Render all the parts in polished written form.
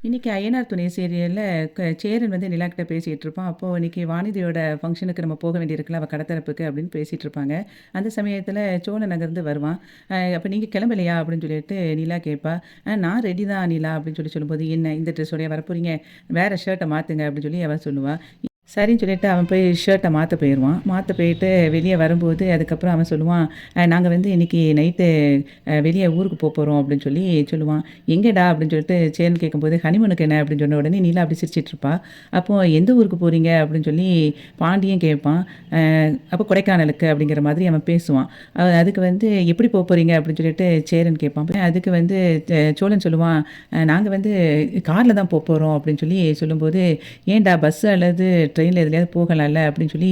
இன்னைக்கு ஐயனார் துணை சீரியல்ல சேரன் வந்து நிலா கிட்ட பேசிட்டு இருப்பான். அப்போ இன்னைக்கு வாணிதியோட ஃபங்ஷனுக்கு நம்ம போக வேண்டியிருக்குல்ல அவ கடத்தரப்புக்கு அப்படின்னு பேசிட்டு இருப்பாங்க. அந்த சமயத்துல சோழன் அங்கேருந்து வருவான். அப்ப நீங்க கிளம்பலையா அப்படின்னு சொல்லிட்டு நிலா கேட்பா. நான் ரெடி தான் நிலா அப்படின்னு சொல்லும்போது, என்ன இந்த ட்ரெஸ்ஸோடய வரப்போறீங்க? வேற ஷர்ட்டை மாத்துங்க அப்படின்னு சொல்லி அவ சொல்லுவா. சரின்னு சொல்லிட்டு அவன் போய் ஷர்ட்டை மாற்ற போயிடுவான். மாற்ற போயிட்டு வெளியே வரும்போது அதுக்கப்புறம் அவன் சொல்லுவான், நாங்கள் வந்து இன்றைக்கி நைட்டு வெளியே ஊருக்கு போகிறோம் அப்படின்னு சொல்லி சொல்லுவான். எங்கேடா அப்படின்னு சொல்லிட்டு சேரன் கேட்கும்போது, ஹனிமூனுக்கு என்ன அப்படின்னு சொன்ன உடனே நீலா அப்படி சிரிச்சிட்டு இருப்பா. அப்போது எந்த ஊருக்கு போகிறீங்க அப்படின்னு சொல்லி பாண்டியன் கேட்பான். அப்போ கொடைக்கானலுக்கு அப்படிங்கிற மாதிரி அவன் பேசுவான். அதுக்கு வந்து எப்படி போகிறீங்க அப்படின்னு சொல்லிட்டு சேரன் கேட்பான். அதுக்கு வந்து சோழன் சொல்லுவான், நாங்கள் வந்து காரில் தான் போகிறோம் அப்படின்னு சொல்லி சொல்லும்போது, ஏன்டா பஸ் அல்லது ட்ரெயினில் எதுலையாவது போகலாம்ல அப்படின்னு சொல்லி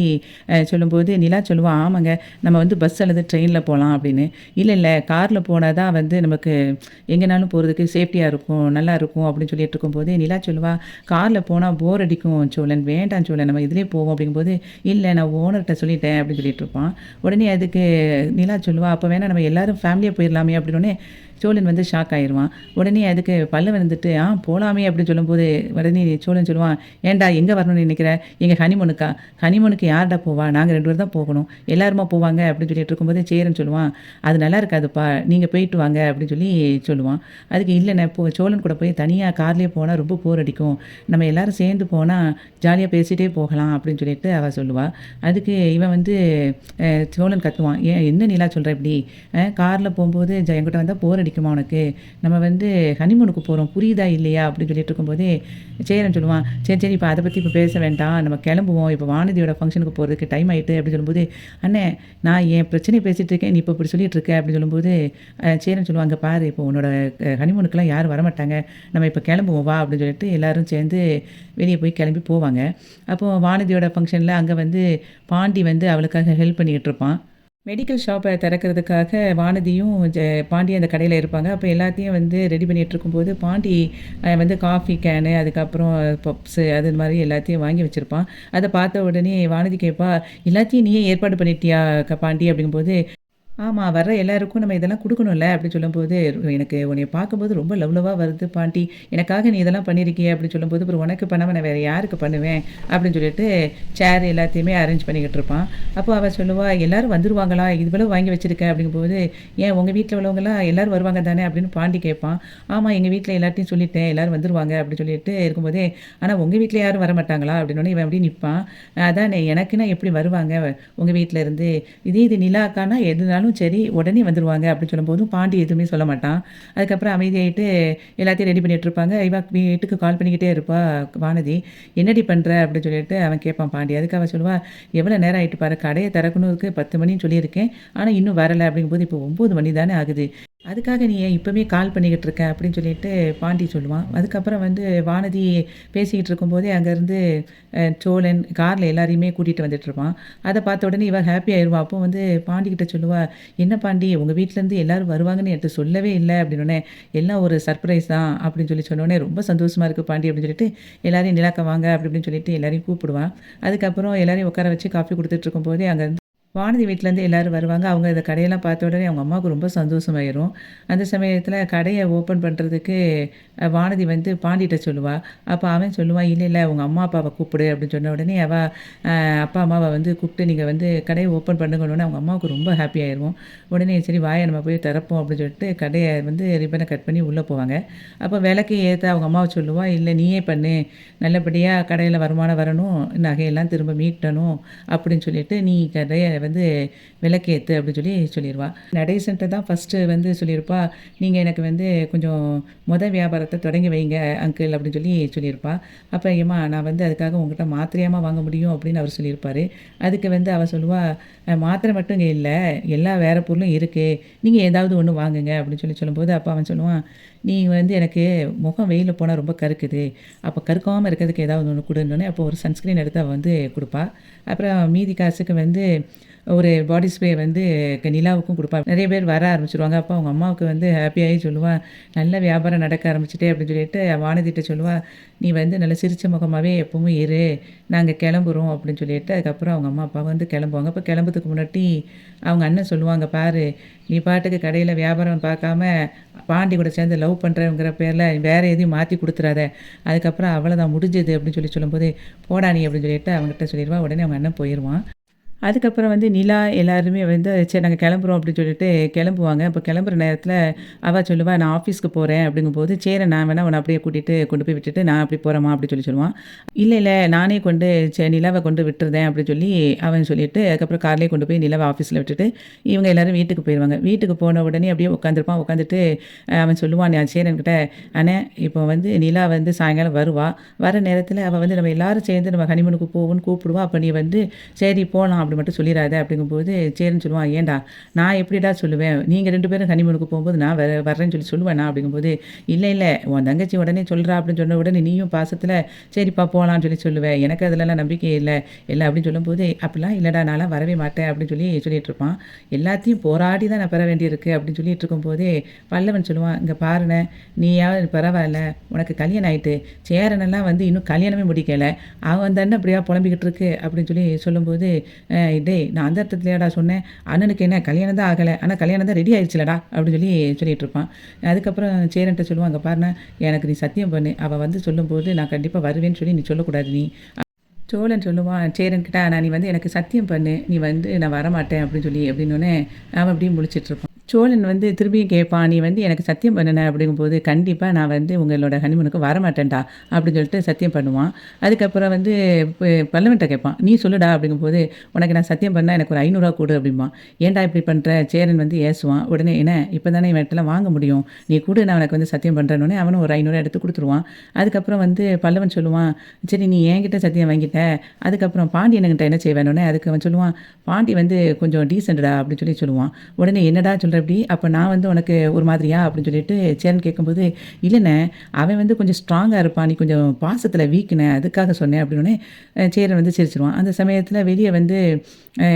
சொல்லும்போது நிலா சொல்லுவாள், ஆமாங்க நம்ம வந்து பஸ் அல்லது ட்ரெயினில் போகலாம் அப்படின்னு. இல்லை காரில் போனால் தான் வந்து நமக்கு எங்கேனாலும் போகிறதுக்கு சேஃப்டியாக இருக்கும், நல்லா இருக்கும் அப்படின்னு சொல்லிட்டு இருக்கும்போது நிலா சொல்லுவாள், காரில் போனால் போர் அடிக்கும் சோழன், வேண்டாம் சோழன் நம்ம இதிலே போவோம் அப்படிங்கும்போது, இல்லை நான் ஓனர்கிட்ட சொல்லிட்டேன் அப்படின்னு சொல்லிட்டு இருப்பான். உடனே அதுக்கு நிலா சொல்லுவாள், அப்போ வேணால் நம்ம எல்லோரும் ஃபேமிலியாக போயிடலாமே அப்படின்னு. சோழன் வந்து ஷாக் ஆயிடுவான். உடனே அதுக்கு பல்லவன் வந்துட்டு போகலாமே அப்படின்னு சொல்லும்போது உடனே சோழன் சொல்லுவான், ஏன்டா எங்கே வரணும்னு நினைக்கிறேன்? எங்கள் ஹனிமூனுக்கா? ஹனிமூனுக்கு யார்டா போவா? நாங்கள் 2 பேர் தான் போகணும், எல்லாருமா போவாங்க அப்படின்னு சொல்லிட்டு இருக்கும்போது சேரன் சொல்லுவான், அது நல்லா இருக்காதுப்பா, நீங்கள் போயிட்டு வாங்க அப்படின்னு சொல்லி சொல்லுவான். அதுக்கு இல்லைண்ணே சோழன் கூட போய் தனியாக கார்லேயே போனால் ரொம்ப போர் அடிக்கும், நம்ம எல்லோரும் சேர்ந்து போனால் ஜாலியாக பேசிகிட்டே போகலாம் அப்படின்னு சொல்லிட்டு அவள் சொல்லுவாள். அதுக்கு இவன் வந்து சோழன் கத்துவான், ஏன் என்ன நிலா சொல்கிற இப்படி? காரில் போகும்போது என்கிட்ட வந்தால் போர் அடிக்குமா உனக்கு? நம்ம வந்து ஹனிமூனுக்கு போகிறோம், புரியுதா இல்லையா அப்படின்னு சொல்லிட்டு இருக்கும்போதே சேரன் சொல்லுவான், சரி இப்போ அதை பற்றி இப்போ பேச வேண்டாம், நம்ம கிளம்புவோம், இப்போ வானதியோட ஃபங்க்ஷனுக்கு போகிறதுக்கு டைம் ஆகிட்டு அப்படின்னு சொல்லும்போது, அண்ணே நான் என் பிரச்சனையை பேசிகிட்டு இருக்கேன், நீ இப்போ இப்படி சொல்லிட்டு இருக்க அப்படின்னு சொல்லும்போது சேரன் சொல்லுவாங்க, பாரு இப்போ உன்னோட ஹனிமூனுக்கெல்லாம் யாரும் வரமாட்டாங்க, நம்ம இப்போ கிளம்புவோம் வா அப்படின்னு சொல்லிட்டு எல்லோரும் சேர்ந்து வெளியே போய் கிளம்பி போவாங்க. அப்போது வானதியோட ஃபங்க்ஷனில் அங்கே வந்து பாண்டி வந்து அவளுக்காக ஹெல்ப் பண்ணிக்கிட்டு இருப்பான். மெடிக்கல் ஷாப்பை திறக்கிறதுக்காக வானதியும் பாண்டி அந்த கடையில் இருப்பாங்க. அப்போ எல்லாத்தையும் வந்து ரெடி பண்ணிகிட்டு இருக்கும்போது பாண்டி வந்து காஃபி கேனு, அதுக்கப்புறம் பப்ஸு அது மாதிரி எல்லாத்தையும் வாங்கி வச்சுருப்பான். அதை பார்த்த உடனே வானதி கேட்பா, எல்லாத்தையும் நீயே ஏற்பாடு பண்ணிட்டியா பாண்டி அப்படிங்கும்போது, ஆமாம் வர்ற எல்லாருக்கும் நம்ம இதெல்லாம் கொடுக்கணும்ல அப்படின்னு சொல்லும்போது, எனக்கு உன்னை பார்க்கும்போது ரொம்ப லவ்வாக வருது பாண்டி, எனக்காக நீ இதெல்லாம் பண்ணியிருக்கிய அப்படின்னு சொல்லும்போது, அப்புறம் உனக்கு பண்ணாமல் நான் வேறு யாருக்கு பண்ணுவேன் அப்படின்னு சொல்லிட்டு சேர் எல்லாத்தையுமே அரேஞ்ச் பண்ணிக்கிட்டு இருப்பான். அப்போ அவள் சொல்லுவாள், எல்லோரும் வந்துருவாங்களா, இவ்வளவு வாங்கி வச்சுருக்க அப்படிங்கும்போது, ஏன் உங்கள் வீட்டில் உள்ளவங்களாம் எல்லோரும் வருவாங்க தானே அப்படின்னு பாண்டி கேட்பான். ஆமாம் எங்கள் வீட்டில் எல்லாத்தையும் சொல்லிட்டேன், எல்லோரும் வந்துருவாங்க அப்படின்னு சொல்லிட்டு இருக்கும்போதே, ஆனால் உங்கள் வீட்டில் யாரும் வர மாட்டாங்களா அப்படின்னு இவன் அப்படி நிற்பான். அதானே எனக்குன்னா எப்படி வருவாங்க உங்கள் வீட்டில் இருந்து, இது நிலாக்கானா எதுனாலும் சரி உடனே வந்துடுவாங்க அப்படின்னு சொல்லும்போதும் பாண்டி எதுவுமே சொல்ல மாட்டான். அதுக்கப்புறம் அமைதியாகிட்டு எல்லாத்தையும் ரெடி பண்ணிகிட்டு இருப்பாங்க. இவா வீட்டுக்கு கால் பண்ணிக்கிட்டே இருப்பா வானதி, என்னடி பண்ணுற அப்படின்னு சொல்லிட்டு அவன் கேட்பான் பாண்டி. அதுக்கு அவன் சொல்லுவா, எவ்வளோ நேரம் ஆகிட்டு பாரு, கடையை திறக்கணுக்கு 10 மணின்னு சொல்லியிருக்கேன், ஆனால் இன்னும் வரலை அப்படிங்கும்போது இப்போ 9 மணி தானே ஆகுது, அதுக்காக நீ ஏன் இப்போவே கால் பண்ணிக்கிட்டு இருக்க அப்படின்னு சொல்லிட்டு பாண்டி சொல்லுவான். அதுக்கப்புறம் வந்து வானதி பேசிக்கிட்டு இருக்கும்போதே அங்கேருந்து சோழன் காரில் எல்லாரையுமே கூட்டிகிட்டு வந்துட்டுருப்பான். அதை பார்த்த உடனே இவள் ஹாப்பி ஆயிடுவா. அப்போ வந்து பாண்டிக்கிட்ட சொல்லுவா, என்ன பாண்டி உங்கள் வீட்டிலேருந்து எல்லோரும் வருவாங்கன்னு என்கிட்ட சொல்லவே இல்லை அப்படின்னோடனே, எல்லாம் ஒரு சர்ப்ரைஸ் தான் அப்படின்னு சொல்லி சொன்னோடனே, ரொம்ப சந்தோஷமாக இருக்குது பாண்டி அப்படின்னு சொல்லிட்டு எல்லாரையும் நிலாக்க வாங்க அப்படி அப்படின்னு சொல்லிட்டு எல்லாரையும் கூப்பிடுவான். அதுக்கப்புறம் எல்லாரையும் உட்கார வச்சு காஃபி கொடுத்துட்டு இருக்கும்போதே அங்கே வானதி வீட்டிலேருந்து எல்லோரும் வருவாங்க. அவங்க இந்த கடையெல்லாம் பார்த்த உடனே அவங்க அம்மாவுக்கு ரொம்ப சந்தோஷமாயிரும். அந்த சமயத்தில் கடையை ஓப்பன் பண்ணுறதுக்கு வானதி வந்து பாண்டிகிட்ட சொல்லுவாள். அப்போ அவன் சொல்லுவான், இல்லை உங்கள் அம்மா அப்பாவை கூப்பிடு அப்படின்னு சொன்ன உடனே அவள் அப்பா அம்மாவை வந்து கூப்பிட்டு நீங்கள் வந்து கடையை ஓப்பன் பண்ணுங்கன்னு அவங்க அம்மாவுக்கு ரொம்ப ஹாப்பி ஆயிரும். உடனே சரி வாயை நம்ம போய் திறப்போம் அப்படின்னு சொல்லிட்டு கடையை வந்து ரிப்பனை கட் பண்ணி உள்ளே போவாங்க. அப்போ விளக்கு ஏற்ற அவங்க அம்மாவை சொல்லுவாள், இல்லை நீயே பண்ணு, நல்லபடியாக கடையில் வருமானம் வரணும், நகையெல்லாம் திரும்ப மீட்டணும் அப்படின்னு சொல்லிட்டு நீ கடையை வந்து விளக்கேற்று அப்படின்னு சொல்லி சொல்லிடுவா. நடேசன்ட்ட தான் ஃபஸ்ட்டு வந்து சொல்லியிருப்பா, நீங்கள் எனக்கு வந்து கொஞ்சம் வியாபாரத்தை தொடங்கி வைங்க அங்கிள் அப்படின்னு சொல்லி சொல்லியிருப்பா. அப்போ ஏம்மா நான் வந்து அதுக்காக உங்கள்கிட்ட மாத்திரையாமல் வாங்க முடியும் அப்படின்னு அவர் சொல்லியிருப்பார். அதுக்கு வந்து அவள் சொல்லுவாள், மாத்திரை மட்டும் இங்கே இல்லை, எல்லா வேறு பொருளும் இருக்குது, நீங்கள் ஏதாவது ஒன்று வாங்குங்க அப்படின்னு சொல்லும்போது அப்போ அவன் சொல்லுவான், நீ வந்து எனக்கு முகம் வெயிலில் போனால் ரொம்ப கருக்குது, அப்போ கருக்காமல் இருக்கிறதுக்கு ஏதாவது ஒன்று கொடுன்னொன்னே அப்போ ஒரு சன்ஸ்க்ரீன் எடுத்து அவள் வந்து கொடுப்பா. அப்புறம் மீதி காசுக்கு வந்து ஒரு பாடி ஸ்ப்ரே வந்து நிலாவுக்கும் குடுப்பா. நெறைய பேர் வர ஆரம்பிச்சுருவாங்க. அப்போ அவங்க அம்மாவுக்கு வந்து ஹேப்பியாகி சொல்லுவா, "நல்ல வியாபாரம் நடக்க ஆரம்பிச்சுட்டே" அப்படின்னு சொல்லிட்டு வானதிட்ட சொல்லுவா, "நீ வந்து நல்ல சிரிச்ச முகமாவே எப்பவும் இரு. நாங்க கிளம்புறோம்" அப்படின்னு சொல்லிட்டு, அதுக்கப்புறம் அவங்க அம்மா, அப்பா வந்து கிளம்புவாங்க. அப்போ கிளம்புறதுக்கு முன்னாடி அவங்க அண்ணன் சொல்லுவாங்க, "பாரு, நீ பாட்டுக்கு கடையில வியாபாரம் பார்க்காம பாண்டி கூட சேர்ந்து லவ் பண்றேங்கிற பேர்ல வேற எதையும் மாத்தி குடுத்துறாத. அதுக்கப்புறம் அவ்வளோதான் முடிஞ்சது" அப்படின்னு சொல்லும்போது, "போடா நீ" அப்படின்னு சொல்லிட்டு அவங்ககிட்ட சொல்லிருவா. உடனே அவங்க அண்ணன் போயிருவான். அதுக்கப்புறம் வந்து நிலா எல்லாருமே வந்து, "சரி நாங்க கிளம்புறோம்" அப்படின்னு சொல்லிட்டு கிளம்புவாங்க. அப்போ கிளம்புற நேரத்தில அவ சொல்லுவா, "நான் ஆஃபீஸ்க்கு போறேன்" அப்படிங்கும்போது, "சேரி நான் வேணா உன்ன அப்படியே கொண்டு போய் விட்டுட்டு நான் அப்படி போறேம்மா" அப்படின்னு சொல்லுவான். "இல்ல, இல்ல நானே கொண்டு நிலாவ கொண்டு விட்டுர்றேன்" அப்படின்னு சொல்லி அவன் சொல்லிட்டு, அதுக்கப்புறம் கார்லயே கொண்டு போய் நிலாவ ஆஃபீஸ்ல விட்டுட்டு, இவங்க எல்லாரும் வீட்டுக்கு போயிருவாங்க. வீட்டுக்கு போன உடனே அப்படியே உட்காந்துருப்பான். உட்காந்துட்டு அவன் சொல்லுவான் சேரன்கிட்ட, "அண்ணே இப்போ வந்து நிலா வந்து சாயங்காலம் வருவா. வர நேரத்தில அவ வந்து நம்ம எல்லாரும் சேர்ந்து நம்ம ஹனிமூனுக்கு போவோம்ன்னு கூப்பிடுவா. அப்ப நீ வந்து சரி போலாம் அப்படி மட்டும் சொல்லிறாத" அப்படிங்கும்போது சரின்னு சொல்லுவான். "ஏன்டா நான் எப்படிடா சொல்லுவேன்? நீங்க 2 பேரும் ஹனிமூனுக்கு போகும்போது நான் வர்றேன்னு சொல்லுவேனா?" அப்படிங்கும்போது, "இல்ல, இல்ல உன் தங்கச்சி உடனே சொல்றா" அப்படின்னு சொன்ன உடனே நீயும் பாசத்தில சரிப்பா போலான்னு சொல்லுவ. எனக்கு அதுலலாம் நம்பிக்கை இல்ல அப்படின்னு சொல்லும்போது, "அப்படிலாம் இல்லடா நான்லாம் வரவே மாட்டேன்" அப்படின்னு சொல்லிட்டு இருப்பான். "எல்லாத்தையும் போராடி தான் நான் பெற வேண்டியிருக்கு" அப்படின்னு சொல்லிட்டு இருக்கும்போதே, பல்லவன் சொல்லுவான், "இங்க பாருண்ணே, நீயாவது பரவாயில்ல உனக்கு கல்யாணம் ஆயிட்டு. சேரனெல்லாம் வந்து இன்னும் கல்யாணமே முடிக்கல. அவன் தானே இப்படியா புலம்பிக்கிட்டு இருக்கு" அப்படின்னு சொல்லும்போது, டேய் நான் அந்த அர்த்தத்திலயாடா சொன்னேன். அண்ணனுக்கு என்ன கல்யாணம் தான் ஆகல. ஆனா கல்யாணம் தான் ரெடி ஆயிடுச்சுலடா" அப்படின்னு சொல்லிட்டு இருப்பான். அதுக்கப்புறம் சேரன்ட்ட சொல்லுவான், "அங்க பாருண்ணே, எனக்கு நீ சத்தியம் பண்ணு. அவ வந்து சொல்லும்போது நான் கண்டிப்பா வருவேன்னு சொல்லி நீ சொல்லக்கூடாது நீ." சோழன் சொல்லுவான் சேரன்கிட்ட, "ஆனா நீ வந்து எனக்கு சத்தியம் பண்ணு. நீ வந்து நான் வரமாட்டேன்" அப்படின்னு அப்படின்னோனே, அவன் அப்படியே முழிச்சிட்டு இருப்பான். சோழன் வந்து திரும்பியும் கேட்பான், "நீ வந்து எனக்கு சத்தியம் பண்ணுன" அப்படிங்கும்போது, "கண்டிப்பா நான் வந்து உங்களோட ஹனிமூனுக்கு வரமாட்டேன்டா" அப்படின்னு சொல்லிட்டு சத்தியம் பண்ணுவான். அதுக்கப்புறம் வந்து பல்லவன்ட்ட கேட்பான், "நீ சொல்லுடா" அப்படிங்கும்போது, "உனக்கு நான் சத்தியம் பண்ணா எனக்கு ஒரு ரூ. 500 குடு" அப்படிம்பான். "ஏன்டா இப்படி பண்ற?" சேரன் வந்து ஏசுவான். உடனே, "என்ன இப்ப தானே இவன்ட்டலாம் வாங்க முடியும். நீ குடு நான் உனக்கு வந்து சத்தியம் பண்றேன்னோனே" அவனும் ஒரு 500 எடுத்து குடுத்துருவான். அதுக்கப்புறம் வந்து பல்லவன் சொல்லுவான், "சரி நீ என்கிட்ட சத்தியம் வாங்கிட்ட. அதுக்கப்புறம் பாண்டியனுங்கிட்ட என்ன செய்வேன்னோனே" அதுக்கு அவன் சொல்லுவான், "பாண்டி வந்து கொஞ்சம் டீசென்ட்டா" அப்படின்னு சொல்லுவான். உடனே, "என்னடா சொல்ற இப்படி? அப்ப நான் வந்து உனக்கு ஒரு மாதிரியா?" அப்படின்னு சொல்லிட்டு சேரன் கேட்கும்போது, "இல்லண்ணே, அவன் வந்து கொஞ்சம் ஸ்ட்ராங்கா இருப்பான். நீ கொஞ்சம் பாசத்துல வீக்குண்ணே. அதுக்காக சொன்னேன்" அப்படின்னோனே, சேரன் வந்து சிரிச்சுருவான். அந்த சமயத்துல வெளிய வந்து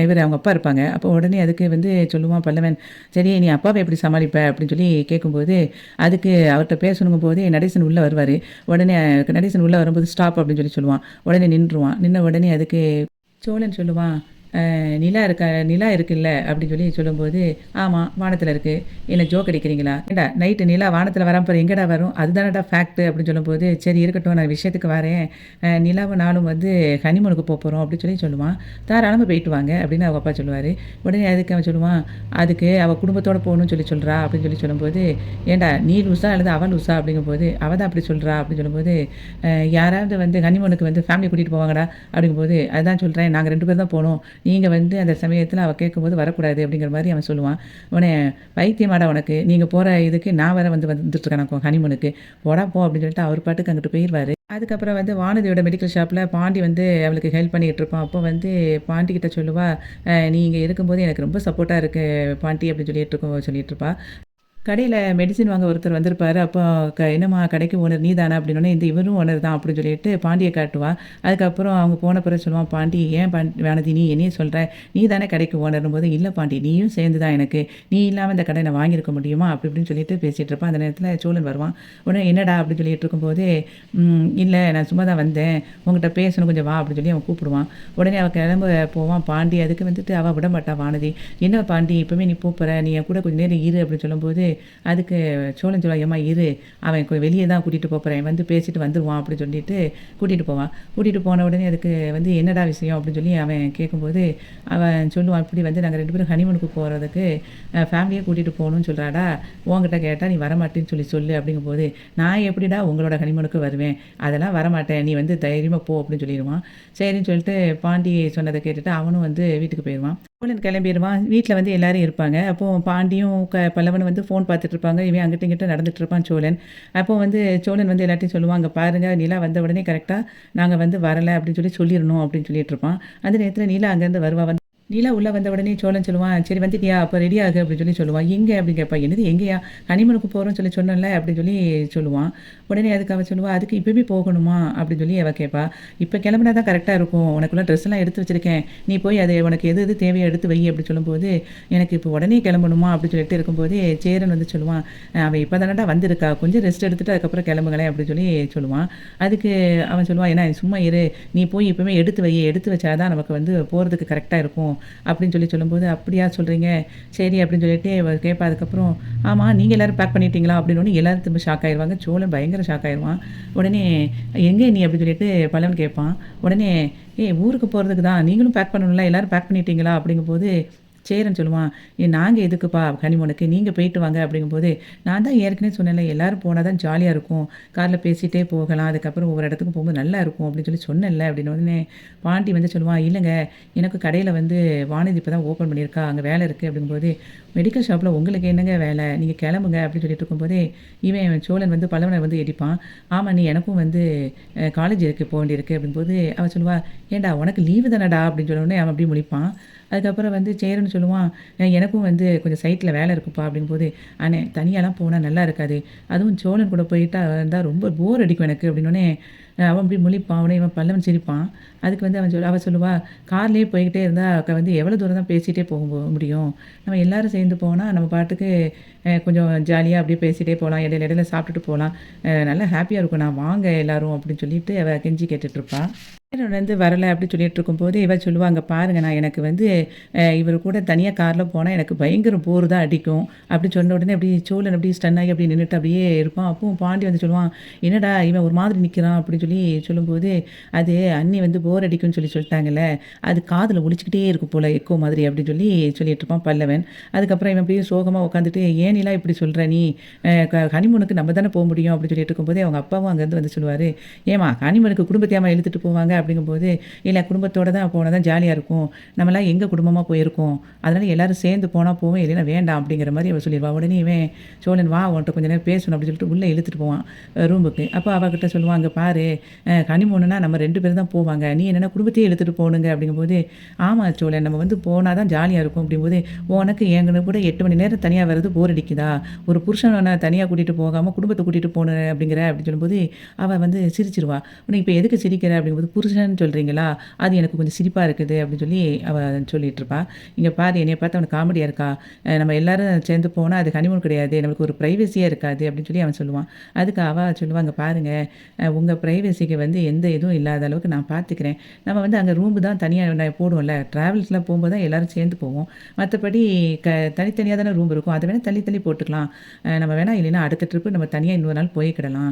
இவரு அவங்க அப்பா இருப்பாங்க. அப்போ உடனே அதுக்கு வந்து சொல்லுவான் பல்லவன், "சரி நீ அப்பாவ எப்படி சமாளிப்ப?" அப்படின்னு கேட்கும்போது, அதுக்கு அவர்ட்ட பேசணுங்கும் போதே நடேசன் உள்ள வருவாரு. உடனே நடேசன் உள்ள வரும்போது, "ஸ்டாப்" அப்படின்னு சொல்லுவான். உடனே நின்றுவான். நின்ன உடனே அதுக்கு சோழன் சொல்லுவான், நிலா இருக்குல்ல" அப்படின்னு சொல்லும்போது, "ஆமா வானத்துல இருக்கு. என்ன ஜோக் அடிக்கிறீங்களா? ஏன்டா நைட்டு நிலா வானத்துல வராம அப்புறம் எங்கடா வரும்? அதுதானடா ஃபேக்ட்" அப்படின்னு சொல்லும்போது, "சரி இருக்கட்டும் நான் விஷயத்துக்கு வரேன். நிலாவும் நானும் வந்து ஹனிமூனுக்கு போறோம்" அப்படின்னு சொல்லுவான். "தாராளமா போயிட்டு வாங்க" அப்படின்னு அவங்க அப்பா சொல்லுவாரு. உடனே அதுக்கு அவன் சொல்லுவான், "அதுக்கு அவ குடும்பத்தோட போகணும்னு சொல்றா" அப்படின்னு சொல்லும்போது, "ஏன்டா நீ லூசா அல்லது அவ லூசா?" அப்படிங்கும்போது, "அவ தான் அப்படி சொல்றா" அப்படின்னு சொல்லும்போது, யாராவது வந்து ஹனிமூனுக்கு வந்து ஃபேமிலி கூட்டிட்டு போவாங்கடா" அப்படிங்கும்போது, "அதான் சொல்றேன் நாங்க 2 பேர் தான் போனோம். நீங்க வந்து அந்த சமயத்துல அவ கேட்கும்போது வரக்கூடாது" அப்படிங்கிற மாரி அவன் சொல்லுவான். உடனே, "பைத்தியமாடா உனக்கு? நீங்க போற இதுக்கு நான் வேற வந்துட்டுருக்கேனாக்கும் ஹனிமூனுக்கு. போடா போ" அப்படின்னு சொல்லிட்டு அவர் பாட்டுக்கு அங்கிட்டு போயிருவாரு. அதுக்கப்புறம் வந்து வானதியோட மெடிக்கல் ஷாப்ல பாண்டி வந்து அவளுக்கு ஹெல்ப் பண்ணிக்கிட்டு இருப்பான். அப்போ வந்து பாட்டி கிட்ட சொல்லுவா, "நீ இங்க இருக்கும்போது எனக்கு ரொம்ப சப்போர்ட்டா இருக்கு பாட்டி" அப்படின்னு சொல்லிட்டு இருப்பா. கடையில மெடிசின் வாங்க ஒருத்தர் வந்திருப்பாரு. அப்போ "என்னம்மா கடைக்கு ஓனர் நீதானா?" அப்படின்னோனே, "இந்த இவரும் ஓனர் தான்" அப்படின்னு சொல்லிட்டு பாண்டிய காட்டுவா. அதுக்கப்புறம் அவங்க போன பிறகு சொல்லுவான் பாண்டி, "ஏன் வானதி நீ என்னைய சொல்ற? நீ தானே கடைக்கு ஓனரும்போது" "இல்ல பாண்டி நீயும் சேர்ந்து தான் எனக்கு. நீ இல்லாம இந்த கடை நான் வாங்கியிருக்க முடியுமா?" அப்படி இப்படின்னு சொல்லிட்டு பேசிட்டு இருப்பான். அந்த நேரத்தில சோழன் வருவான். உடனே "என்னடா?" அப்படின்னு சொல்லிட்டு இருக்கும்போதே, இல்ல நான் சும்மா தான் வந்தேன். உன்கிட்ட பேசணும் கொஞ்சம் வா" அப்படின்னு சொல்லி அவன் கூப்பிடுவான். உடனே அவ கிளம்ப போவான் பாண்டி. அதுக்கு வந்துட்டு அவ விடமாட்டா வானதி. "என்ன பாண்டி இப்பவே நீ போற? நீ என் கூட கொஞ்சம் நேரம் இரு" அப்படின்னு சொல்லும்போது, அதுக்கு சோழன் சொல்லுவான், "ஏம்மா இரு, அவன் வெளிய தான் கூட்டிட்டு போறேன். வந்து பேசிட்டு வந்துருவான்" அப்படின்னு சொல்லிட்டு கூட்டிட்டு போவான். கூட்டிட்டு போன உடனே அதுக்கு வந்து "என்னடா விஷயம்?" அப்படின்னு சொல்லி அவன் கேட்கும்போது, அவன் சொல்லுவான், "இப்படி வந்து நாங்க 2 பேரும் ஹனிமூனுக்கு போறதுக்கு ஃபேமிலியா கூட்டிட்டு போகணும்னு சொல்றாடா. உன்கிட்ட கேட்டா நீ வரமாட்டேன்னு சொல்லு" அப்படிங்கும்போது, "நான் எப்படிடா உங்களோட ஹனிமூனுக்கு வருவேன்? அதெல்லாம் வரமாட்டேன். நீ வந்து தைரியமா போ" அப்படின்னு சொல்லிருவான். சரின்னு சொல்லிட்டு பாண்டி சொன்னத கேட்டுட்டு அவனும் வந்து வீட்டுக்கு போயிருவான். சோழன் கிளம்பிருவான். வீட்ல வந்து எல்லாரும் இருப்பாங்க. அப்போ பாண்டியும் பல்லவனும் வந்து ஃபோன் பார்த்துட்டு இருப்பாங்க. இவன் அங்கிட்டும் இங்கிட்டும் நடந்துட்டு இருப்பான் சோழன். அப்போ வந்து சோழன் வந்து எல்லார்ட்டயும் சொல்லுவான், "அங்க பாருங்க நிலா வந்த உடனே கரெக்ட்டா நாங்க வந்து வரல அப்படின்னு சொல்லிரணும்" அப்படின்னு சொல்லிட்டு இருப்பான். அந்த நேரத்தில நிலா அங்கேருந்து வருவா. நிலா உள்ள வந்த உடனே சோழன் சொல்லுவான், "சரி வந்துட்டியா? அப்ப ரெடி ஆகு" அப்படின்னு சொல்லி சொல்லுவான். "எங்க?" அப்படின்னு கேட்பா. "என்னது எங்கேயா? ஹனிமூனுக்கு போறோம்ன்னு சொல்லி சொன்னேன்ல" அப்படின்னு சொல்லி சொல்லுவான். உடனே அதுக்கு அவ சொல்லுவா, "அதுக்கு இப்பவே போகணுமா?" அப்படின்னு சொல்லி அவ கேட்பா. "இப்ப கிளம்புனா தான் கரெக்ட்டா இருக்கும். உனக்குள்ள ட்ரெஸ்லாம் எடுத்து வச்சிருக்கேன். நீ போய் அது உனக்கு எது எது தேவையோ எடுத்து வை" அப்படின்னு சொல்லும்போது, "எனக்கு இப்போ உடனே கிளம்பணுமா?" அப்படின்னு சொல்லிட்டு இருக்கும்போதே சேரன் வந்து சொல்லுவான், "அவ இப்ப தானடா வந்திருக்கா. கொஞ்சம் ரெஸ்ட் எடுத்துட்டு அதுக்கப்புறம் கிளம்புங்களேன்" அப்படின்னு சொல்லி சொல்லுவான். அதுக்கு அவன் சொல்லுவான், "ஏன்னா சும்மா இரு. நீ போய் இப்பவே எடுத்து வை. எடுத்து வச்சா தான் நமக்கு வந்து போறதுக்கு கரெக்ட்டா இருக்கும்." அப்படின்னு சொல்லி சொல்லும்போது, "அப்படியா சொல்றீங்க? சரி" அப்படின்னு சொல்லிட்டு இவ கேட்பா. அதுக்கப்புறம், "ஆமா நீங்க எல்லாரும் பேக் பண்ணிட்டீங்களா?" அப்படின்னோனே எல்லாரும் திரும்ப ஷாக் ஆயிருவாங்க. சோழன் பயங்கர ஷாக் ஆயிருவான். உடனே, "எங்கே நீ?" அப்படின்னு சொல்லிட்டு பல்லவன் கேட்பான். உடனே, "ஏய் ஊருக்கு போறதுக்கு தான். நீங்களும் பேக் பண்ணணும்ல. எல்லாரும் பேக் பண்ணிட்டீங்களா?" அப்படிங்கும்போது, சேரன் சொல்லுவான், நாங்க எதுக்குப்பா ஹனிமூனுக்கு? நீங்க போயிட்டு வாங்க" அப்படிங்கும்போது, "நான் தான் ஏற்கனவே சொன்னேன்ல, எல்லாரும் போனா தான் ஜாலியா இருக்கும். கார்ல பேசிட்டே போகலாம். அதுக்கப்புறம் ஒவ்வொரு இடத்துக்கும் போகும்போது நல்லா இருக்கும் அப்படின்னு சொல்லி சொன்னேன்ல" அப்படின்னோடனே, பாண்டி வந்து சொல்லுவான், "இல்லங்க, எனக்கு கடையில வந்து வானதி இப்ப தான் ஓப்பன் பண்ணியிருக்கா. அங்க வேலை இருக்கு" அப்படிங்கும்போது, "மெடிக்கல் ஷாப்ல உங்களுக்கு என்னங்க வேலை? நீங்க கிளம்புங்க" அப்படின்னு சொல்லிட்டு இருக்கும்போதே, இவன் சோழன் வந்து பல்லவன வந்து எடிப்பான். "ஆமா நீ எனக்கும் வந்து காலேஜ் இருக்கு, போ வேண்டியிருக்கு" அப்படிங்கும்போது, அவ சொல்லுவா, "ஏன்டா உனக்கு லீவு தானடா" அப்படின்னு சொன்ன உடனே அவன் அப்படியே முழிப்பான். அதுக்கப்புறம் வந்து சேரன்னு சொல்லுவான், எனக்கும் வந்து கொஞ்சம் சைட்ல வேலை இருக்குப்பா" அப்படிங்கும்போது, "அண்ணே தனியாலாம் போனா நல்லா இருக்காது. அதுவும் சோழன் கூட போயிட்டா இருந்தா ரொம்ப போர் அடிக்கும் எனக்கு" அப்படின்னோனே, அவன் அப்படி முழிப்பான். உடனே இவன் பல்லவன் சிரிப்பான். அதுக்கு வந்து அவ சொல்லுவா, "கார்லயே போய்க்கிட்டே இருந்தா வந்து எவ்வளோ தூரம் தான் பேசிட்டே போக முடியும்? நம்ம எல்லாரும் சேர்ந்து போனா நம்ம பாட்டுக்கு கொஞ்சம் ஜாலியா அப்படியே பேசிட்டே போலாம். இடையில இடையில சாப்பிட்டுட்டு போலாம். நல்லா ஹேப்பியா இருக்கும். நான் வாங்க எல்லாரும்" அப்படின்னு சொல்லிட்டு அவ கெஞ்சி கேட்டுட்ருப்பா. நேரம் வந்து வரல அப்படின்னு சொல்லிட்டு இருக்கும்போது, இவ சொல்லுவா, "அங்க பாருங்க நான் எனக்கு வந்து இவரு கூட தனியா கார்ல போனா எனக்கு பயங்கர போர் தான் அடிக்கும்." அப்படி சொன்ன உடனே அப்படியே சோழன் அப்படியே ஸ்டன் ஆகி அப்படியே நின்னுட்டு அப்படியே இருப்பான். அப்பவும் பாண்டி வந்து சொல்லுவான், "என்னடா இவன் ஒரு மாதிரி நிக்கிறான்?" அப்படின்னு சொல்லி சொல்லும்போது, "அது அண்ணி வந்து போர் அடிக்கும்னு சொல்லி சொல்லிட்டாங்கல்ல, அது காதுல ஒலிச்சுக்கிட்டே இருக்கும் போல எக்கோ மாதிரி" அப்படின்னு சொல்லி சொல்லிட்டு இருப்பான் பல்லவன். அதுக்கப்புறம் இவன் அப்படியே சோகமா உட்காந்துட்டு, "ஏன் நிலா இப்படி சொல்ற நீ? ஹனிமூனுக்கு நம்ம தானே போ முடியும்" அப்படின்னு சொல்லிட்டு இருக்கும்போதே, அவங்க அப்பாவும் அங்கேருந்து வந்து சொல்லுவாரு, "ஏம்மா ஹனிமூனுக்கு குடும்பத்தையாம்மா இழுத்துட்டு போவாங்க?" அப்படிங்கும்போது, "இல்ல குடும்பத்தோட தான் போனா தான் ஜாலியா இருக்கும். நம்மலாம் எங்க குடும்பமா போயிருக்கோம். அதனால எல்லாரும் சேர்ந்து போனா போவோம். இல்லைன்னா வேண்டாம்." அப்படிங்கிற மாரி அவ சொல்லிருவா. உடனே இவன் சோழன், "வா உன்ட்ட கொஞ்ச நேரம் பேசணும்" அப்படின்னு சொல்லிட்டு உள்ள இழுத்துட்டு போவான் ரூமுக்கு. அப்ப அவகிட்ட சொல்லுவான், "அங்க பாரு ஹனிமூனுனா நம்ம 2 பேரும் தான் போவாங்க. நீ என்னன்னா குடும்பத்தையே இழுத்துட்டு போணுங்க" அப்படிங்கும்போது, "ஆமா சோழன் நம்ம வந்து போனா தான் ஜாலியா இருக்கும்." அப்படிங்கும்போது, "உனக்கு எங்கன கூட 8 மணி நேரம் தனியா வர்றது போர் அடிக்குதா? ஒரு புருஷன தனியா கூட்டிட்டு போகாம குடும்பத்த கூட்டிட்டு போணும் அப்படிங்கிற" அப்படின்னு சொல்லும்போது, அவ வந்து சிரிச்சிருவா. "உனக்கு இப்ப எதுக்கு சிரிக்கிற?" அப்படிங்கும்போது, "புருஷன் சொல்றீங்களா? அது எனக்கு கொஞ்சம் சிரிப்பா இருக்குது" அப்படின்னு சொல்லி அவ சொல்லிட்டுருப்பா. "இங்க பாரு என்னைய பார்த்தா உனக்கு காமெடியா இருக்கா? நம்ம எல்லாரும் சேர்ந்து போனா அது ஹனிமூன் கிடையாது. நம்மளுக்கு ஒரு பிரைவசியே இருக்காது" அப்படின்னு சொல்லி அவன் சொல்லுவான். அதுக்கு அவ சொல்லுவா, "இங்க பாருங்க உங்க பிரைவசிக்கு வந்து எந்த இதுவும் இல்லாத அளவுக்கு நான் பார்த்துக்கிறேன். நம்ம வந்து அங்க ரூம்பு தான் தனியா போடுவோம்ல. டிராவல்ஸ்ல போம்போது தான் எல்லாரும் சேர்ந்து போவோம். மத்தபடி க தனித்தனியா தானே ரூம் இருக்கும். அத வேணா தள்ளி தள்ளி போட்டுக்கலாம். நம்ம வேணா இல்லைன்னா அடுத்த ட்ரிப்பு நம்ம தனியா இன்னொரு நாள் போய்க்கிடலாம்.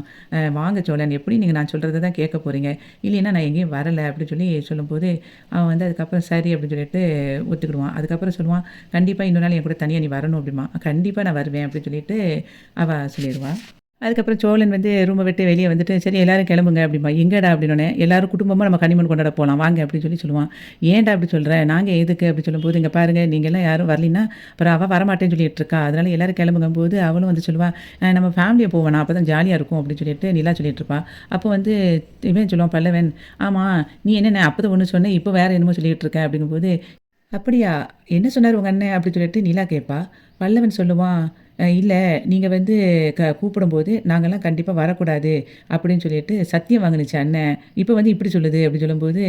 வாங்க சோழன் எப்படி நீங்க நான் சொல்றத தான் கேட்க போறீங்க. இல்லைன்னா நான் எங்கேயும் வரல" அப்படின்னு சொல்லி சொல்லும்போது, அவன் வந்து அதுக்கப்புறம் சரி அப்படின்னு சொல்லிட்டு ஒத்துக்கிடுவான். அதுக்கப்புறம் சொல்லுவான், "கண்டிப்பா இன்னொரு நாள் என் கூட தனியா நீ வரணும்" அப்படிம்பான். "கண்டிப்பா நான் வருவேன்" அப்படின்னு சொல்லிட்டு அவ சொல்லிருவா. அதுக்கப்புறம் சோழன் வந்து ரூம விட்டு வெளிய வந்துட்டு, "சரி எல்லாரும் கிளம்புங்க" அப்படிம்பா. "எங்கடா?" அப்படின்னோனே, "எல்லாரும் குடும்பமா நம்ம ஹனிமூன் கொண்டாட போலாம் வாங்க" அப்படின்னு சொல்லி சொல்லுவான். "ஏன்டா அப்படி சொல்ற? நாங்க எதுக்கு?" அப்படி சொல்லும்போது, "இங்க பாருங்க நீங்கலாம் யாரும் வரலைன்னா, அப்புறம் அவ வரமாட்டேன்னு சொல்லிட்டு இருக்கா. அதனால எல்லாரும் கிளம்புங்கும்போது" அவளும் வந்து சொல்லுவா, நம்ம ஃபேமிலியா போவேணாம். அப்பதான் ஜாலியா இருக்கும்" அப்படின்னு சொல்லிட்டு நிலா சொல்லிட்டு இருப்பா. அப்போ வந்து இவன் சொல்லுவான் பல்லவன், "ஆமா நீ என்னண்ணே அப்பதான் ஒண்ணு சொன்ன, இப்போ வேற என்னமோ சொல்லிட்டு இருக்க" அப்படிங்கும்போது, "அப்படியா? என்ன சொன்னாரு உங்க அண்ணன்?" அப்படி சொல்லிட்டு நிலா கேட்பா. பல்லவன் சொல்லுவான், இல்ல நீங்க வந்து கூப்பிடும்போது நாங்கலாம் கண்டிப்பா வரக்கூடாது" அப்படின்னு சொல்லிட்டு சத்தியம் வாங்குனுச்சு அண்ணன். இப்ப வந்து இப்படி சொல்லுது அப்படி சொல்லும்போது,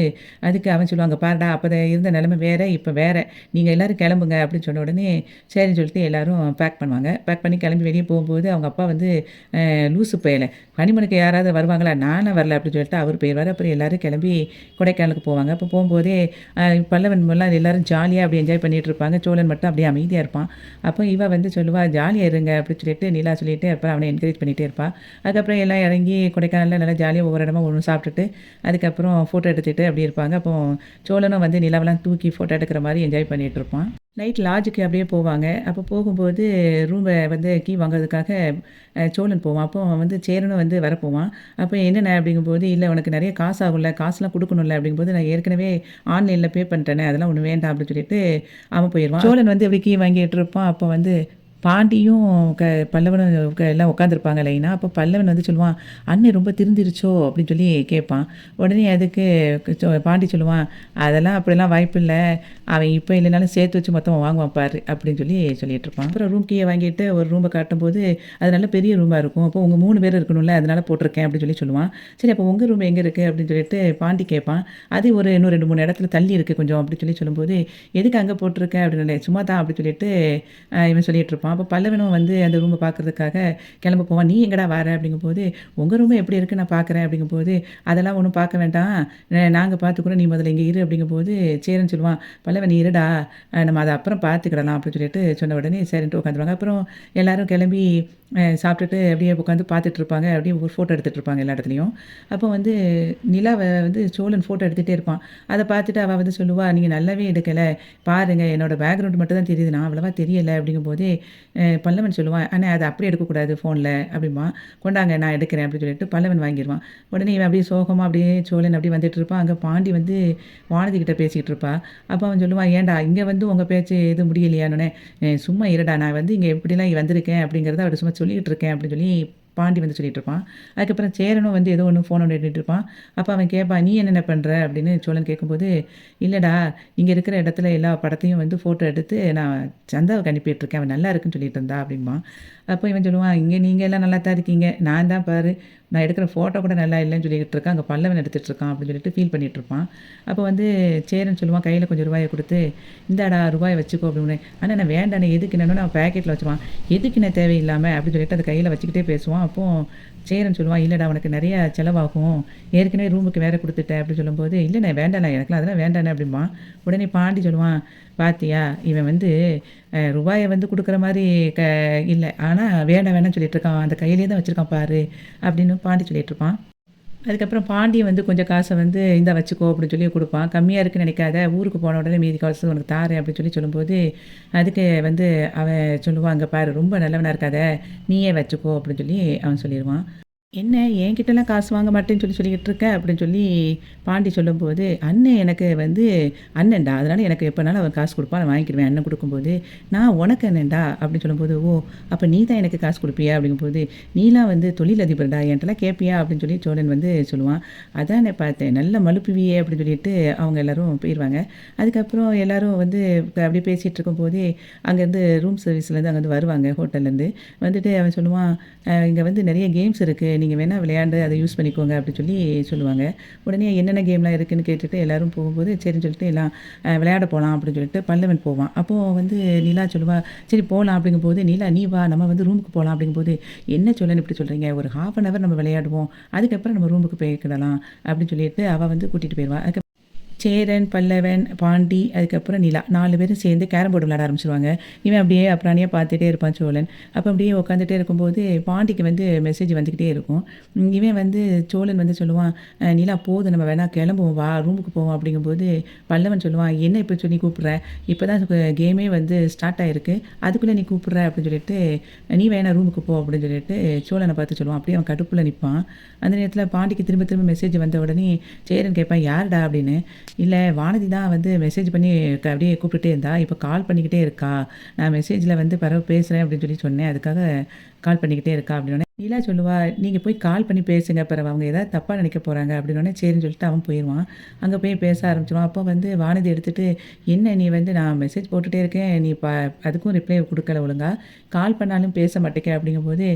அதுக்கு அவன் சொல்லுவான், "அங்க பாருடா அப்ப இருந்த நிலைமை வேற, இப்ப வேற. நீங்க எல்லாரும் கிளம்புங்க" அப்படின்னு சொன்ன உடனே, சரின்னு சொல்லிட்டு எல்லாரும் பேக் பண்ணுவாங்க. பேக் பண்ணி கிளம்பி வெளிய போகும்போது அவங்க அப்பா வந்து, லூசு பயல. ஹனிமூனுக்கு யாராவது வருவாங்களா? நான்லாம் வரல அப்படின்னு சொல்லிட்டு அவரு போயிருவாரு. அப்புறம் எல்லாரும் கிளம்பி கொடைக்கானலுக்கு போவாங்க. அப்போ போம்போதே பல்லவன் எல்லாம் எல்லாரும் ஜாலியா அப்படி என்ஜாய் பண்ணிட்டு இருப்பாங்க. சோழன் மட்டும் அப்படியே அமைதியா இருப்பான். அப்போ இவ வந்து சொல்லுவா, "ஜாலியா இருங்க" அப்படின்னு சொல்லிட்டு நிலா சொல்லிட்டு அப்புறம் அவன என்கரேஜ் பண்ணிட்டே இருப்பா. அதுக்கப்புறம் எல்லாம் இறங்கி கொடைக்கானல்ல நல்லா ஜாலியா ஒவ்வொரு இடமா ஒண்ணு சாப்பிட்டுட்டு, அதுக்கப்புறம் ஃபோட்டோ எடுத்துட்டு அப்படி இருப்பாங்க. அப்போ சோழனும் வந்து நிலாவெல்லாம் தூக்கி ஃபோட்டோ எடுக்கிற மாரி என்ஜாய் பண்ணிட்டு இருப்பான். நைட் லாட்ஜுக்கு அப்படியே போவாங்க. அப்போ போகும்போது ரூம வந்து கீ வாங்குறதுக்காக சோழன் போவான். அப்போ அவன் வந்து சேரனும் வந்து வரப்போவான். அப்போ "என்னண்ணே?" அப்படிங்கும்போது, "இல்ல உனக்கு நெறைய காசு ஆகும்ல, காசுலாம் குடுக்கணும்ல" அப்படிங்கும்போது, "நான் ஏற்கனவே ஆன்லைன்ல பே பண்ணிட்டேனே, அதெல்லாம் ஒண்ணும் வேண்டாம்" அப்படின்னு சொல்லிட்டு அவன் போயிருவான். சோழன் வந்து அப்படி கீ வாங்கிட்டு இருப்பான். அப்போ வந்து பாண்டியும் க பல்லவனும் எல்லாம் உட்காந்துருப்பாங்க லைனா. அப்போ பல்லவன் வந்து சொல்லுவான், "அண்ணன் ரொம்ப திருந்திருச்சோ?" அப்படின்னு சொல்லி கேட்பான். உடனே அதுக்கு பாண்டி சொல்லுவான், "அதெல்லாம் அப்படிலாம் வாய்ப்பில்ல. அவன் இப்போ இல்லைனாலும் சேர்த்து வச்சு மொத்தமா வாங்குவான் பாரு" அப்படின்னு சொல்லி சொல்லிட்டுருப்பான். அப்புறம் ரூம் கீயை வாங்கிட்டு ஒரு ரூமை காட்டும்போது, அது நல்ல பெரிய ரூமா இருக்கும். அப்போ உங்க 3 பேர் இருக்கணும்ல, அதனால போட்டிருக்கேன் அப்படின்னு சொல்லி சொல்லுவான். சரி அப்போ உங்க ரூம் எங்க இருக்கு? அப்படின்னு சொல்லிட்டு பாண்டி கேட்பான். அது ஒரு இன்னும் 2, 3 இடத்துல தள்ளி இருக்கு கொஞ்சம் அப்படின்னு சொல்லி சொல்லும்போது, "எதுக்கு அங்க போட்டிருக்க?" அப்படின்னு சும்மா தான் அப்படின்னு சொல்லிட்டு இவன் சொல்லிட்டு இருப்பான். அப்போ பல்லவனும் வந்து அந்த ரூமை பார்க்கறதுக்காக கிளம்ப போவான். "நீ எங்கடா வர?" அப்படிங்கும்போது, "உங்க ரூம் எப்படி இருக்கு நான் பார்க்குறேன்" அப்படிங்கும்போது, "அதெல்லாம் ஒண்ணும் பார்க்க வேண்டாம். நாங்க பார்த்துக்குறோம். நீ முதல்ல இங்க இரு" அப்படிங்கும்போது, சேரன் சொல்லுவான், "பல்லவன் நீ இருடா. நம்ம அத அப்புறம் பார்த்துக்கிடலாம்" அப்படின்னு சொல்லிட்டு சொன்ன உடனே சரின்ட்டு உட்காந்துருவாங்க. அப்புறம் எல்லாரும் கிளம்பி சாப்பிட்டுட்டு அப்படியே உட்காந்து பார்த்துட்டு இருப்பாங்க. அப்படியே ஒரு ஃபோட்டோ எடுத்துட்டு இருப்பாங்க எல்லா இடத்துலயும். அப்போ வந்து நிலாவ வந்து சோழன் ஃபோட்டோ எடுத்துட்டே இருப்பான். அத பார்த்துட்டு அவ வந்து சொல்லுவா, "நீங்க நல்லாவே எடுக்கல. பாருங்க என்னோட பேக்ரவுண்ட் மட்டும் தான் தெரியுது. நான் அவ்வளவா தெரியல." அப்படிங்கும்போதே பல்லவன் சொல்லுவான், "அண்ணே அத அப்படியே எடுக்கக்கூடாது ஃபோன்ல" அப்படிம்பான். "கொண்டாங்க நான் எடுக்கிறேன்" அப்படின்னு சொல்லிட்டு பல்லவன் வாங்கிருவான். உடனே இவன் அப்படியே சோகமா அப்படியே சோழன் அப்படியே வந்துட்டு இருப்பான். அங்க பாண்டி வந்து வானதி கிட்ட பேசிக்கிட்டு இருப்பா. அப்ப அவன் சொல்லுவான், "ஏன்டா இங்க வந்து உங்க பேச்சு எதுவும் முடியலையான்னோனே, சும்மா இருடா நான் வந்து இங்க இப்படிலாம் வந்திருக்கேன் அப்படிங்கிறத அவட்ட சும்மா சொல்லிக்கிட்டு இருக்கேன்" அப்படின்னு சொல்லி பாண்டி வந்து சொல்லிட்டு இருப்பான். அதுக்கப்புறம் சேரனும் வந்து ஏதோ ஒண்ணு ஃபோன் நோண்டிட்டு இருப்பான். அப்ப அவன் கேட்பான், "நீ என்னென்ன பண்ற?" அப்படின்னு சோழன் கேட்கும்போது, "இல்லடா, இங்க இருக்கிற இடத்துல எல்லா படத்தையும் வந்து ஃபோட்டோ எடுத்து நான் சந்தாவுக்கு அனுப்பிட்டு இருக்கேன். அவ நல்லா இருக்குன்னு சொல்லிட்டு இருந்தா" அப்படிம்பான். அப்போ இவன் சொல்லுவான், "இங்க நீங்க எல்லாம் நல்லா தான் இருக்கீங்க. நான் தான் பாரு, நான் எடுக்கிற ஃபோட்டோ கூட நல்லா இல்லைன்னு சொல்லிக்கிட்டு இருக்கேன். அங்க பல்லவன் எடுத்துட்டு இருக்கான்" அப்படின்னு சொல்லிட்டு ஃபீல் பண்ணிட்டு இருப்பான். அப்போ வந்து சேரன் சொல்லுவான், கையில கொஞ்சம் ரூபாய குடுத்து, "இந்தாடா ரூபாய வச்சுக்கோ" அப்படின்னு. "அண்ணா நான் வேண்டாண்ணே எதுக்குண்ணேன்னு" அவன் பாக்கெட்ல வச்சுருவான். "எதுக்குண்ணே தேவையில்லாம" அப்படின்னு சொல்லிட்டு அத கையில வச்சுக்கிட்டே பேசுவான். அப்போ சேரன் சொல்லுவான், "இல்லடா உனக்கு நெறைய செலவாகும். ஏற்கனவே ரூமுக்கு வேற குடுத்துட்டேன்" அப்படின்னு சொல்லும்போது, "இல்லண்ணே வேண்டாண்ணே எனக்கெல்லாம் அதெல்லாம் வேண்டாண்ணே" அப்படிம்பான். உடனே பாண்டி சொல்லுவான், "பாத்தியா இவன் வந்து ரூபாய வந்து குடுக்குற மாரி க இல்ல. ஆனா வேண்டாம் வேணாம்னு சொல்லிட்டு இருக்கான். அந்த கையிலேயே தான் வச்சிருக்கான் பாரு" அப்படின்னு பாண்டி சொல்லிட்டு இருப்பான். அதுக்கப்புறம் பாண்டியன் வந்து கொஞ்சம் காசை வந்து இந்தா வச்சுக்கோ அப்படின்னு சொல்லி குடுப்பான். "கம்மியா இருக்குன்னு நினைக்காத. ஊருக்கு போன உடனே மீதி காசு உனக்கு தாரேன்" அப்படின்னு சொல்லி சொல்லும்போது, அதுக்கு வந்து அவன் சொல்லுவான், "இங்க பாரு ரொம்ப நல்லவனா இருக்காத. நீயே வச்சுக்கோ" அப்படின்னு சொல்லி அவன் சொல்லிருவான். "என்ன என்கிட்டலாம் காசு வாங்க மாட்டேன்னு சொல்லி சொல்லிக்கிட்டு இருக்க?" அப்படின்னு சொல்லி பாண்டி சொல்லும்போது, "அண்ணன் எனக்கு வந்து அண்ணன்டா. அதனால எனக்கு எப்போனாலும் அவன் காசு குடுப்பான். நான் வாங்கிக்கிடுவேன் அண்ணன் குடுக்கும்போது. நான் உனக்கு அண்ணன்டா" அப்படின்னு சொல்லும்போது, "ஓ! அப்ப நீ தான் எனக்கு காசு குடுப்பியா?" அப்படிங்கும்போது, "நீலாம் வந்து தொழிலதிபர்டா. என்ட்டலாம் கேட்பியா?" அப்படின்னு சொல்லி சோழன் வந்து சொல்லுவான். "அதானே பார்த்தேன். நல்ல மலுப்புவியே" அப்படின்னு சொல்லிட்டு அவங்க எல்லாரும் போயிருவாங்க. அதுக்கப்புறம் எல்லாரும் வந்து அப்படியே பேசிட்டு இருக்கும்போதே, அங்கேருந்து ரூம் சர்வீஸ்லேருந்து அங்கேருந்து வருவாங்க ஹோட்டல்லேருந்து. வந்துட்டு அவன் சொல்லுவான், "இங்க வந்து நெறைய கேம்ஸ் இருக்கு. நீங்க வேணா விளையாண்டு அத யூஸ் பண்ணிக்கோங்க" அப்படின்னு சொல்லி சொல்லுவாங்க. உடனே என்னென்ன கேம்லாம் இருக்குன்னு கேட்டுட்டு எல்லாரும் போகும்போது, சரின்னு சொல்லிட்டு எல்லாம் விளையாட போலாம் அப்படின்னு சொல்லிட்டு பல்லவன் போவான். அப்போ வந்து நிலா சொல்லுவா, "சரி போலாம்" அப்படிங்கும்போது, "நிலா நீ வா நம்ம வந்து ரூமுக்கு போலாம்" அப்படிங்கும்போது, "என்ன சோழன் இப்படி சொல்றீங்க? ஒரு 1/2 அன் ஹவர் நம்ம விளையாடுவோம். அதுக்கப்புறம் நம்ம ரூமுக்கு போய்க்கிடலாம்" அப்படின்னு சொல்லிட்டு அவ வந்து கூட்டிட்டு போயிருவா. சேரன், பல்லவன், பாண்டி, அதுக்கப்புறம் நிலா 4 பேரும் சேர்ந்து கேரம் போர்டு விளையாட ஆரம்பிச்சுருவாங்க. இவன் அப்படியே அப்புறாணியா பார்த்துட்டே இருப்பான் சோழன். அப்போ அப்படியே உட்காந்துட்டே இருக்கும்போது, பாண்டிக்கு வந்து மெசேஜ் வந்துக்கிட்டே இருக்கும். இவன் வந்து சோழன் வந்து சொல்லுவான், "நிலா போதும் நம்ம வேணா கிளம்புவோம் வா ரூமுக்கு போவோம்" அப்படிங்கும்போது, பல்லவன் சொல்லுவான், "என்ன இப்போ சொல்லி கூப்பிடுற? இப்போ தான் கேமே வந்து ஸ்டார்ட் ஆயிருக்கு. அதுக்குள்ளே நீ கூப்பிடுற" அப்படின்னு சொல்லிட்டு, "நீ வேணா ரூமுக்கு போ" அப்படின்னு சொல்லிட்டு சோழனை பார்த்து சொல்லுவான். அப்படியே அவன் கடுப்புல நிப்பான். அந்த நேரத்தில பாண்டிக்கு திரும்ப திரும்ப மெசேஜ் வந்த உடனே சேரன் கேட்பான், "யாருடா?" அப்படின்னு. "இல்ல வானதி தான் வந்து மெசேஜ் பண்ணி அப்படியே கூப்பிட்டுட்டே இருந்தா. இப்ப கால் பண்ணிக்கிட்டே இருக்கா. நான் மெசேஜ்ல வந்து பிறவு பேசுறேன்" அப்படின்னு சொல்லி சொன்னேன். அதுக்காக கால் பண்ணிக்கிட்டே இருக்கா அப்படின்னோனே, நிலா சொல்லுவா, "நீங்க போய் கால் பண்ணி பேசுங்க. பிறவு அவங்க ஏதாவது தப்பா நினைக்க போறாங்க" அப்படின்னோனே, சரின்னு சொல்லிட்டு அவன் போயிருவான். அங்க போய் பேச ஆரம்பிச்சுருவான். அப்போ வந்து வானதி எடுத்துட்டு, "என்ன நீ வந்து நான் மெசேஜ் போட்டுட்டே இருக்கேன். நீ அதுக்கும் ரிப்ளை குடுக்கல ஒழுங்கா. கால் பண்ணாலும் பேச மாட்டேங்க" அப்படிங்கும்போது,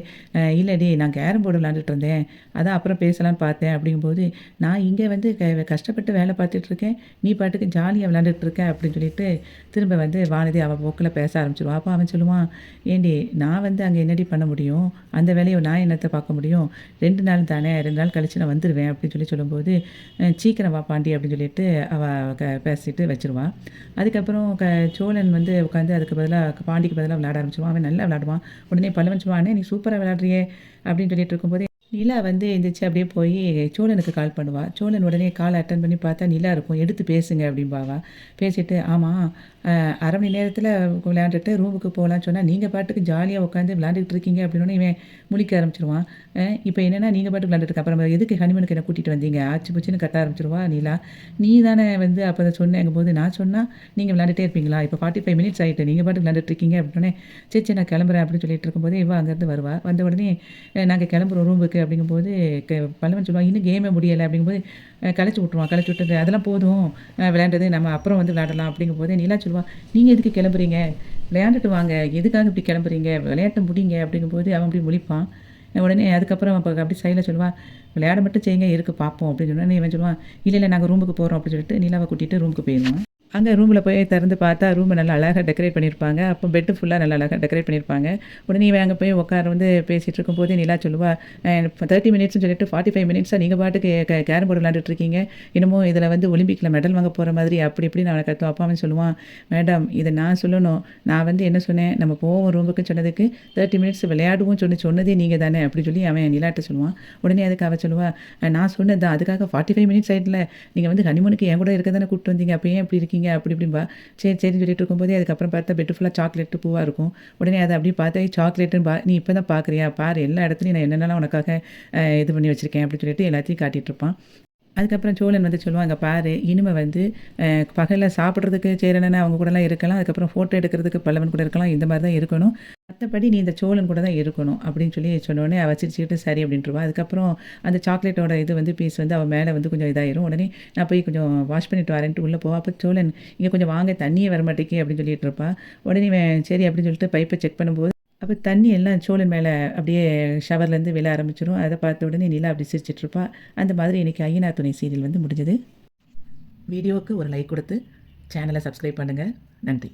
இல்லடி நான் கேரம் போர்டு விளையாண்டுட்டு இருந்தேன். அதான் அப்புறம் பேசலான்னு பார்த்தேன்" அப்படிங்கும்போது, "நான் இங்க வந்து கஷ்டப்பட்டு வேலை பார்த்துட்டு இருக்கேன். நீ பாட்டுக்கு ஜாலியா விளையாண்டுட்டு இருக்க" அப்படின்னு சொல்லிட்டு திரும்ப வந்து வானதி அவ போக்குல பேச ஆரம்பிச்சுருவா. அப்ப அவன் சொல்லுவான், "ஏன்டி நான் வந்து அங்க என்னடி பண்ண முடியும்? அந்த வேலைய நான் என்னத்த பார்க்க முடியும்? 2 நாள் தானே, 2 நாள் கழிச்சு நான் வந்துருவேன்" அப்படின்னு சொல்லி சொல்லும்போது, "சீக்கிரம் வா பாண்டி" அப்படின்னு சொல்லிட்டு அவ பேசிட்டு வச்சுருவா. அதுக்கப்புறம் சோழன் வந்து உட்காந்து அதுக்கு பதிலா பாண்டிக்கு பதிலா விளையாட ஆரம்பிச்சுருவான். அவன் நல்லா விளையாடுவான். உடனே பல்லவன் சொல்லுவான், "அண்ணே நீ சூப்பரா விளையாடுறியே" அப்படின்னு சொல்லிட்டு இருக்கும்போதே நிலா வந்து எந்திரிச்சு அப்படியே போய் சோழனுக்கு கால் பண்ணுவா. சோழன் உடனே கால் அட்டெண்ட் பண்ணி பார்த்தா நிலா இருக்கும். எடுத்து பேசுங்க அப்படிம்பாவா. பேசிட்டு, ஆமா 1/2 மணி நேரத்தில விளையாண்டுட்டு ரூமுக்கு போலான்னு சொன்னா, நீங்க பாட்டுக்கு ஜாலியா உட்காந்து விளையாண்டுட்டு இருக்கீங்க அப்படின்னோனே இவன் முழிக்க ஆரம்பிச்சுருவான். இப்ப என்னன்னா நீங்க பாட்டுக்கு விளையாண்டுட்டு இருக்க. அப்புறம் எதுக்கு ஹனிமூனுக்கு என்ன கூட்டிட்டு வந்தீங்க? ஆச்சு பூச்சுன்னு கத்த ஆரம்பிச்சுருவா நிலா. நீ தானே வந்து அப்ப அத சொன்னேங்கும்போது, நான் சொன்னா நீங்க விளையாண்டுட்டே இருப்பீங்களா? இப்ப 45 மினிட்ஸ் ஆயிட்டு. நீங்க பாட்டுக்கு விளையாண்டுட்டு இருக்கீங்க அப்படின்னோனே, சரி சரி நான் கிளம்புறேன் அப்படின்னு சொல்லிட்டு இருக்கும்போதே, இவ அங்கேருந்து வருவா. வந்த உடனே நாங்க கிளம்புறோம் ரூமுக்கு அப்படிங்கும்போது, பல்லவன் சொல்லுவான், இன்னும் கேமே முடியலை அப்படிங்கும்போது, கலைச்சி விட்ருவான். கலைச்சி விட்டுட்டு, அதெல்லாம் போதும் விளையாண்டது, நம்ம அப்புறம் வந்து விளையாடலாம் அப்படிங்கும்போது, நிலா சொல்லுவா, நீங்கள் எதுக்கு கிளம்புறீங்க? விளையாண்டுட்டு வாங்க. எதுக்காக இப்படி கிளம்புறீங்க? விளையாட்ட முடிங்க அப்படிங்கும்போது, அவன் அப்படி முழிப்பான். உடனே அதுக்கப்புறம் அப்போ அப்படி சைடில் சொல்லுவான், விளையாட மட்டும் செய்யுங்க, இருக்கு பார்ப்போம் அப்படின்னு சொன்னோடனே இவன் சொல்லுவான், இல்லை இல்லை நாங்கள் ரூமுக்கு போகிறோம் அப்படின்னு சொல்லிட்டு நிலாவை கூட்டிகிட்டு ரூமுக்கு போயிடுவான். அங்க ரூம்ல போய் திறந்து பார்த்தா, ரூம நல்லா அழகா டெக்கரேட் பண்ணியிருப்பாங்க. அப்போ பெட்டு ஃபுல்லா நல்லா அழகா டெக்கரேட் பண்ணியிருப்பாங்க. உடனே இவன் அங்க போய் உட்கார வந்து பேசிட்டு இருக்கும்போதே நிலா சொல்லுவா, இப்போ 30 மினிட்ஸ்னு சொல்லிட்டு 45 மினிட்ஸா நீங்க பாட்டுக்கு கேரம் போர்டு விளையாண்டுட்டு இருக்கீங்க. என்னமோ இதில வந்து ஒலிம்பிக்ல மெடல் வாங்க போற மாதிரி அப்படி இப்படின்னு அவன கத்துவா. அப்ப அவன் சொல்லுவான், மேடம் இத நான் சொல்லணும். நான் வந்து என்ன சொன்னேன், நம்ம போவோம் ரூமுக்குன்னு சொன்னதுக்கு 30 மினிட்ஸ் விளையாடுவோம் சொன்னதே நீங்க தானே அப்படி சொல்லி அவன் நிலாட்ட சொல்லுவான். உடனே அதுக்கு அவ சொல்லுவா, நான் சொன்னது தான். அதுக்காக 45 மினிட்ஸ் ஆயிட்டுல. நீங்க வந்து ஹனிமூனுக்கு என் கூட இருக்க தானே கூட்டிட்டு வந்தீங்க. அப்ப ஏன் இப்படி இருக்கீங்க? அப்படி இப்படிம்பா. சரி சரின்னு சொல்லிட்டு இருக்கும்போதே அதுக்கப்புறம் பார்த்தா பெட்டு ஃபுல்லா சாக்லேட்டு பூவா இருக்கும். உடனே அத அப்படியே பார்த்தா சாக்லேட்டுன்னு நீ இப்ப தான் பார்க்குறியா? பாரு எல்லா இடத்துலயும் நான் என்னென்னலாம் உனக்காக இது பண்ணி வச்சிருக்கேன் அப்படின்னு சொல்லிட்டு எல்லாத்தையும் காட்டிட்டு இருப்பான். அதுக்கப்புறம் சோழன் வந்து சொல்லுவான், "அங்க பாரு இனிமே வந்து பகல்ல சாப்பிடுறதுக்கு சேரனன்னு அவங்க கூடலாம் இருக்கலாம். அதுக்கப்புறம் ஃபோட்டோ எடுக்கிறதுக்கு பல்லவன் கூட இருக்கலாம். இந்த மாரி தான் இருக்கணும். மத்தபடி நீ இந்த சோழன் கூட தான் இருக்கணும்." அப்படின்னு சொல்லி சொன்னோனே அவ சிரிச்சுக்கிட்டு சரி அப்படின்ருவா. அதுக்கப்புறம் அந்த சாக்லேட்டோட இது வந்து பீஸ் வந்து அவ மேல வந்து கொஞ்சம் இதாயிரும். உடனே நான் போய் கொஞ்சம் வாஷ் பண்ணிட்டு வரேன்ட்டு உள்ள போவா. அப்ப சோழன், "இங்க கொஞ்சம் வாங்க தண்ணியே வரமாட்டேங்கி" அப்படின்னு சொல்லிட்டு இருப்பா. உடனே இவன் சரி அப்படின்னு சொல்லிட்டு பைப்ப செக் பண்ணும்போது அப்ப தண்ணி எல்லாம் சோழன் மேல அப்படியே ஷவர்லேருந்து விழ ஆரம்பிச்சுரும். அத பார்த்த உடனே நிலா அப்படி சிரிச்சுட்ருப்பா. அந்த மாதிரி இன்னைக்கு ஐயனார் துணை சீரியல் வந்து முடிஞ்சது. வீடியோவுக்கு ஒரு லைக் கொடுத்து சேனலை சப்ஸ்கிரைப் பண்ணுங்க. நன்றி.